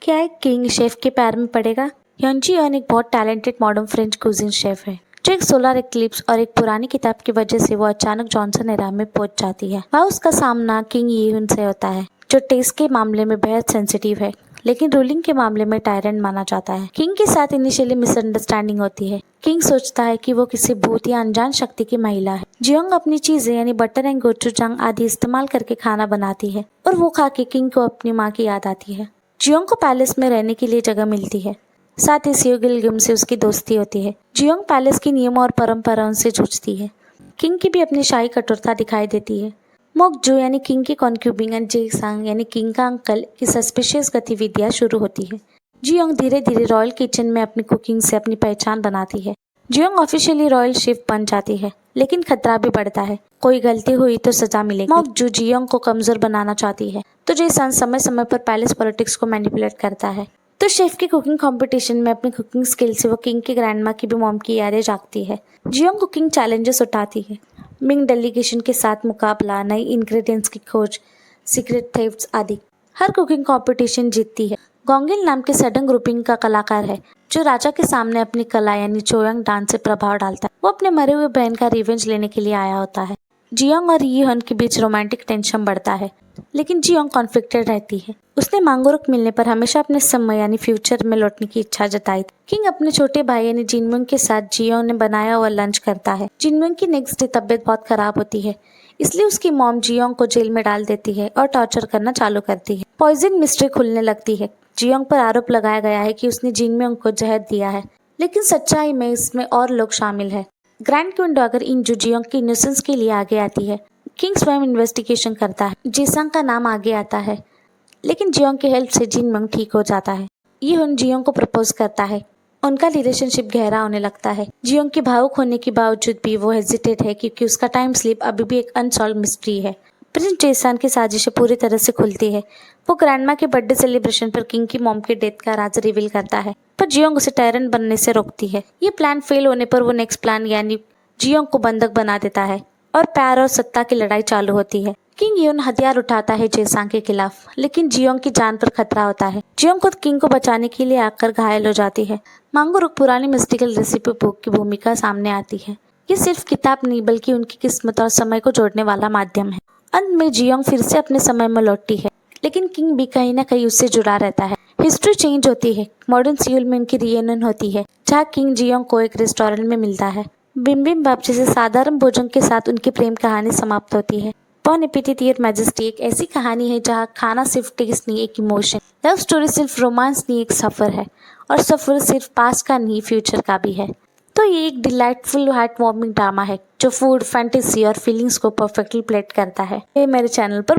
क्या एक king chef के पैर में पड़ेगा? ह्योन जी ह्योन एक बहुत talented modern French cuisine chef है जो एक सोलर एक्लिप्स और एक पुरानी किताब की वजह से वो अचानक जॉनसन एरा में पहुंच जाती है। वहाँ उसका सामना किंग यीहुन से होता है जो टेस्ट के मामले में बेहद सेंसिटिव है लेकिन रूलिंग के मामले में टायरेंट माना जाता है। किंग के साथ इनिशियली मिसअंडरस्टैंडिंग होती है। किंग सोचता है कि वो किसी भूत या अनजान शक्ति की महिला है। जियोंग अपनी चीजें यानी बटर एंड गोचुजांग आदि इस्तेमाल करके खाना बनाती है और वो खा के किंग को अपनी माँ की याद आती है। जियोंग को पैलेस में रहने के लिए जगह मिलती है। साथ ही सियोगिलगिम से उसकी दोस्ती होती है। जियोंग पैलेस के नियमों और परंपराओं से जूझती है। किंग की भी अपनी शाही कठोरता दिखाई देती है। मोकजू यानी किंग की कॉन्क्यूबिन और जेसांग यानी किंग का अंकल की सस्पिशियस गतिविधियां शुरू होती है। जियोंग धीरे धीरे रॉयल किचन में अपनी कुकिंग से अपनी पहचान बनाती है। जियोंग ऑफिशियली रॉयल शेफ बन जाती है लेकिन खतरा भी बढ़ता है। कोई गलती हुई तो सजा मिलेगी। मोकजू जियोंग को कमजोर बनाना चाहती है तो जेसन समय समय पर पैलेस पॉलिटिक्स को मैनिपुलेट करता है। तो शेफ की कुकिंग कंपटीशन में अपनी कुकिंग स्किल से वो किंग की ग्रैंडमा की भी मॉम की यादें जागती है। जियोंग कुकिंग चैलेंजेस उठाती है। मिंग डेलीगेशन के साथ मुकाबला, नई इंग्रेडिएंट्स की खोज, सीक्रेट थेफ्ट्स आदि। हर कुकिंग कंपटीशन जीतती है। गोंगिल नाम के सडन ग्रुपिंग का कलाकार है जो राजा के सामने अपनी कला यानी चोयंग डांस से प्रभाव डालता है। वो अपने मरे हुए बहन का रिवेंज लेने के लिए आया होता है। जियोंग और यीहुन के बीच रोमांटिक टेंशन बढ़ता है लेकिन जियोंग कॉन्फ्लिक्टेड रहती है। उसने मांगोरुक मिलने पर हमेशा अपने समय यानी फ्यूचर में लौटने की इच्छा जताई। किंग अपने छोटे भाई यानी जिनमुंग के साथ जियोंग ने बनाया हुआ लंच करता है। जिनमुंग की नेक्स्ट डे तबीयत बहुत खराब होती है इसलिए उसकी मॉम जियोंग को जेल में डाल देती है और टॉर्चर करना चालू करती है। पॉइजन मिस्ट्री खुलने लगती है। जियोंग पर आरोप लगाया गया है कि उसने जिनमुंग को जहर दिया है लेकिन सच्चाई में इसमें और लोग शामिल है। ग्रैंड क्वीन डॉगर इंजू जियोंग की इनोसेंस के लिए आगे आती है। किंग स्वयं इन्वेस्टिगेशन करता है। जेसंग का नाम आगे आता है लेकिन जियोंग की हेल्प से जिनमुंग ठीक हो जाता है। यीहुन जियोंग को प्रपोज करता है। उनका रिलेशनशिप गहरा होने लगता है। जियोंग के भावुक होने के बावजूद भी वो हेजिटेट है क्योंकि उसका टाइम स्लिप अभी भी एक अनसॉल्व मिस्ट्री है। प्रिंस जेसन की साजिशें पूरी तरह से खुलती है। वो ग्रैंडमा के बर्थडे सेलिब्रेशन पर किंग की मॉम के डेथ का राज रिवील करता है पर जियोंग उसे टायरेंट बनने से रोकती है। ये प्लान फेल होने पर वो नेक्स्ट प्लान यानी जियोंग को बंधक बना देता है और प्यार और सत्ता की लड़ाई चालू होती है। किंग यीहुन हथियार उठाता है जेसांग के खिलाफ लेकिन जियोंग की जान पर खतरा होता है। जियोंग खुद किंग को बचाने के लिए आकर घायल हो जाती है। मांगोरुक पुरानी मिस्टिकल रेसिपी बुक की भूमिका सामने आती है। ये सिर्फ किताब नहीं बल्कि उनकी किस्मत और समय को जोड़ने वाला माध्यम है। अंत में जियोंग फिर से अपने समय में लौटती है लेकिन किंग भी कहीं ना कहीं उससे जुड़ा रहता है। हिस्ट्री चेंज होती है। मॉडर्न सियोल में उनकी रियूनियन होती है जहाँ किंग जियोंग को एक रेस्टोरेंट में मिलता है। बिम्बिमबाप जैसे साधारण भोजन के साथ उनकी प्रेम कहानी समाप्त होती है। बॉन एपेटिट योर मैजेस्टी एक ऐसी कहानी है जहाँ खाना सिर्फ टेस्ट नहीं एक इमोशन, लव स्टोरी सिर्फ रोमांस नहीं एक सफर है और सफर सिर्फ पास्ट का नहीं फ्यूचर का भी है। तो ये एक डिलाइटफुल हार्ट वार्मिंग ड्रामा है जो फूड, फैंटेसी और फीलिंग्स को परफेक्टली प्लेट करता है। ये मेरे चैनल पर